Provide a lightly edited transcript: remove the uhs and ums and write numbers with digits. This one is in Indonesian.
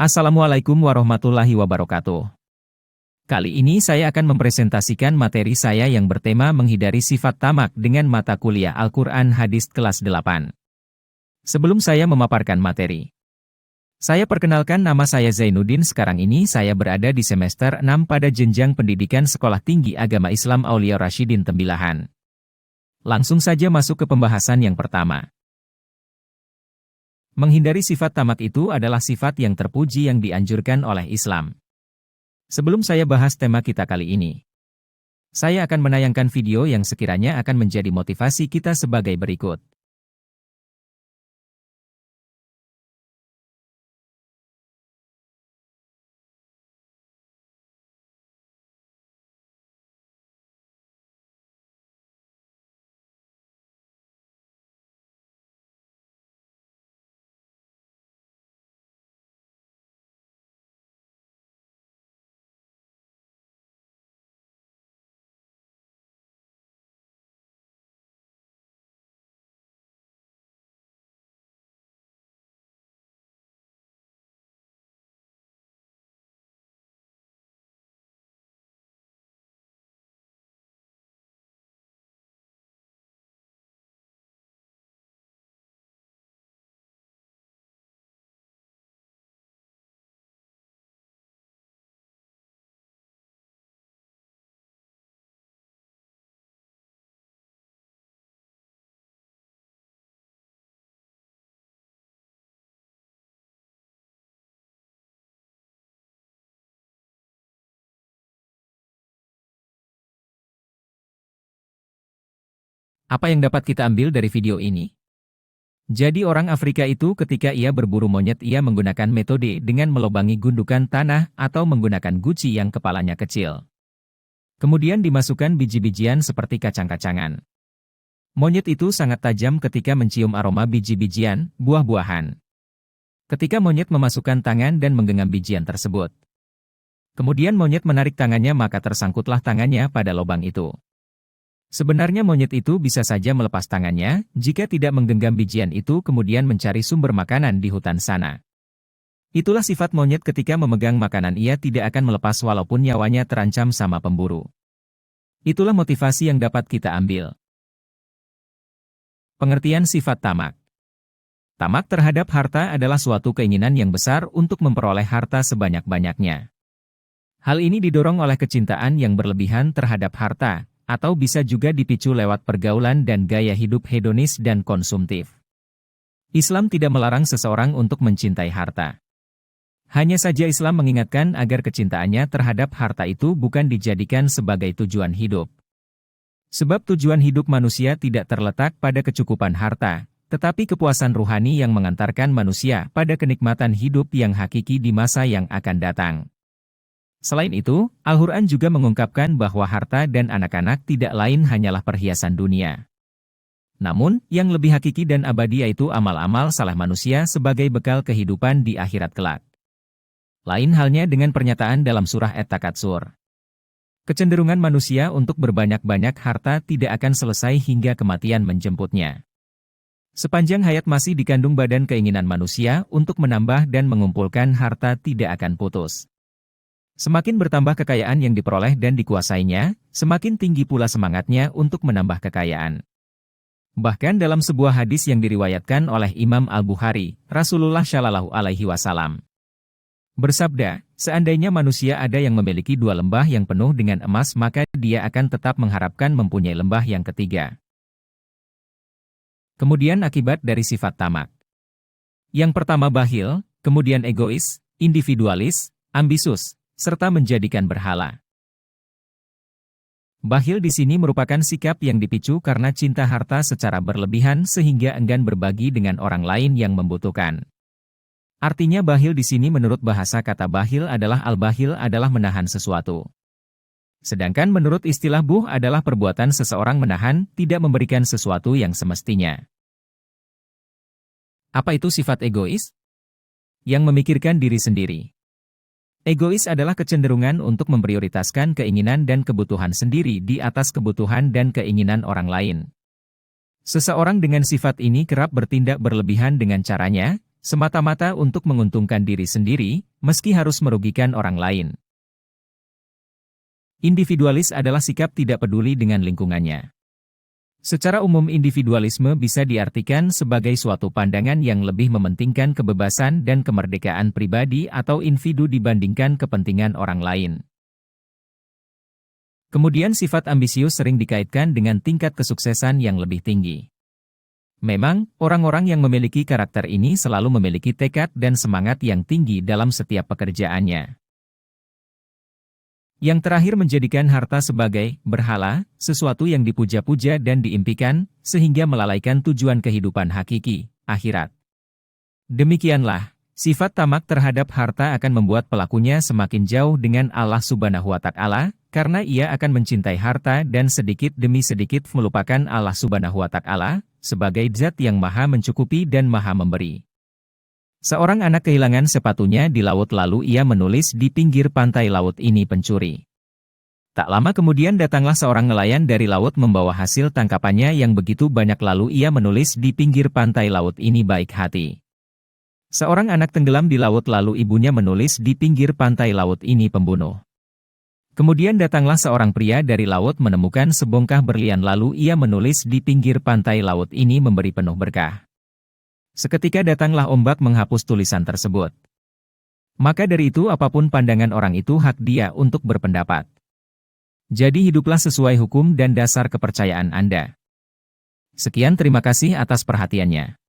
Assalamualaikum warahmatullahi wabarakatuh. Kali ini saya akan mempresentasikan materi saya yang bertema menghindari sifat tamak dengan mata kuliah Al-Quran Hadis kelas 8. Sebelum saya memaparkan materi, saya perkenalkan, nama saya Zainuddin. Sekarang ini saya berada di semester 6 pada jenjang pendidikan Sekolah Tinggi Agama Islam Aulia Rasyidin Tembilahan. Langsung saja masuk ke pembahasan yang pertama. Menghindari sifat tamak itu adalah sifat yang terpuji yang dianjurkan oleh Islam. Sebelum saya bahas tema kita kali ini, saya akan menayangkan video yang sekiranya akan menjadi motivasi kita sebagai berikut. Apa yang dapat kita ambil dari video ini? Jadi orang Afrika itu ketika ia berburu monyet ia menggunakan metode dengan melobangi gundukan tanah atau menggunakan guci yang kepalanya kecil. Kemudian dimasukkan biji-bijian seperti kacang-kacangan. Monyet itu sangat tajam ketika mencium aroma biji-bijian, buah-buahan. Ketika monyet memasukkan tangan dan menggenggam bijian tersebut, kemudian monyet menarik tangannya, maka tersangkutlah tangannya pada lubang itu. Sebenarnya monyet itu bisa saja melepas tangannya jika tidak menggenggam bijian itu kemudian mencari sumber makanan di hutan sana. Itulah sifat monyet, ketika memegang makanan ia tidak akan melepas walaupun nyawanya terancam sama pemburu. Itulah motivasi yang dapat kita ambil. Pengertian sifat tamak. Tamak terhadap harta adalah suatu keinginan yang besar untuk memperoleh harta sebanyak-banyaknya. Hal ini didorong oleh kecintaan yang berlebihan terhadap harta, atau bisa juga dipicu lewat pergaulan dan gaya hidup hedonis dan konsumtif. Islam tidak melarang seseorang untuk mencintai harta. Hanya saja Islam mengingatkan agar kecintaannya terhadap harta itu bukan dijadikan sebagai tujuan hidup. Sebab tujuan hidup manusia tidak terletak pada kecukupan harta, tetapi kepuasan ruhani yang mengantarkan manusia pada kenikmatan hidup yang hakiki di masa yang akan datang. Selain itu, Al-Quran juga mengungkapkan bahwa harta dan anak-anak tidak lain hanyalah perhiasan dunia. Namun, yang lebih hakiki dan abadi yaitu amal-amal saleh manusia sebagai bekal kehidupan di akhirat kelak. Lain halnya dengan pernyataan dalam surah At-Takatsur. Kecenderungan manusia untuk berbanyak-banyak harta tidak akan selesai hingga kematian menjemputnya. Sepanjang hayat masih dikandung badan, keinginan manusia untuk menambah dan mengumpulkan harta tidak akan putus. Semakin bertambah kekayaan yang diperoleh dan dikuasainya, semakin tinggi pula semangatnya untuk menambah kekayaan. Bahkan dalam sebuah hadis yang diriwayatkan oleh Imam Al-Bukhari, Rasulullah Shallallahu Alaihi Wasallam bersabda, seandainya manusia ada yang memiliki 2 lembah yang penuh dengan emas, maka dia akan tetap mengharapkan mempunyai lembah yang ketiga. Kemudian akibat dari sifat tamak. Yang pertama bakhil, kemudian egois, individualis, ambisius, serta menjadikan berhala. Bakhil di sini merupakan sikap yang dipicu karena cinta harta secara berlebihan sehingga enggan berbagi dengan orang lain yang membutuhkan. Artinya bakhil di sini menurut bahasa kata bakhil adalah al-bakhil adalah menahan sesuatu. Sedangkan menurut istilah buh adalah perbuatan seseorang menahan, tidak memberikan sesuatu yang semestinya. Apa itu sifat egois? Yang memikirkan diri sendiri. Egois adalah kecenderungan untuk memprioritaskan keinginan dan kebutuhan sendiri di atas kebutuhan dan keinginan orang lain. Seseorang dengan sifat ini kerap bertindak berlebihan dengan caranya, semata-mata untuk menguntungkan diri sendiri, meski harus merugikan orang lain. Individualis adalah sikap tidak peduli dengan lingkungannya. Secara umum individualisme bisa diartikan sebagai suatu pandangan yang lebih mementingkan kebebasan dan kemerdekaan pribadi atau individu dibandingkan kepentingan orang lain. Kemudian sifat ambisius sering dikaitkan dengan tingkat kesuksesan yang lebih tinggi. Memang, orang-orang yang memiliki karakter ini selalu memiliki tekad dan semangat yang tinggi dalam setiap pekerjaannya. Yang terakhir menjadikan harta sebagai berhala, sesuatu yang dipuja-puja dan diimpikan, sehingga melalaikan tujuan kehidupan hakiki, akhirat. Demikianlah, sifat tamak terhadap harta akan membuat pelakunya semakin jauh dengan Allah Subhanahu wa Ta'ala, karena ia akan mencintai harta dan sedikit demi sedikit melupakan Allah Subhanahu wa Ta'ala, sebagai zat yang maha mencukupi dan maha memberi. Seorang anak kehilangan sepatunya di laut lalu ia menulis di pinggir pantai laut ini pencuri. Tak lama kemudian datanglah seorang nelayan dari laut membawa hasil tangkapannya yang begitu banyak lalu ia menulis di pinggir pantai laut ini baik hati. Seorang anak tenggelam di laut lalu ibunya menulis di pinggir pantai laut ini pembunuh. Kemudian datanglah seorang pria dari laut menemukan sebongkah berlian lalu ia menulis di pinggir pantai laut ini memberi penuh berkah. Seketika datanglah ombak menghapus tulisan tersebut. Maka dari itu apapun pandangan orang itu hak dia untuk berpendapat. Jadi hiduplah sesuai hukum dan dasar kepercayaan Anda. Sekian terima kasih atas perhatiannya.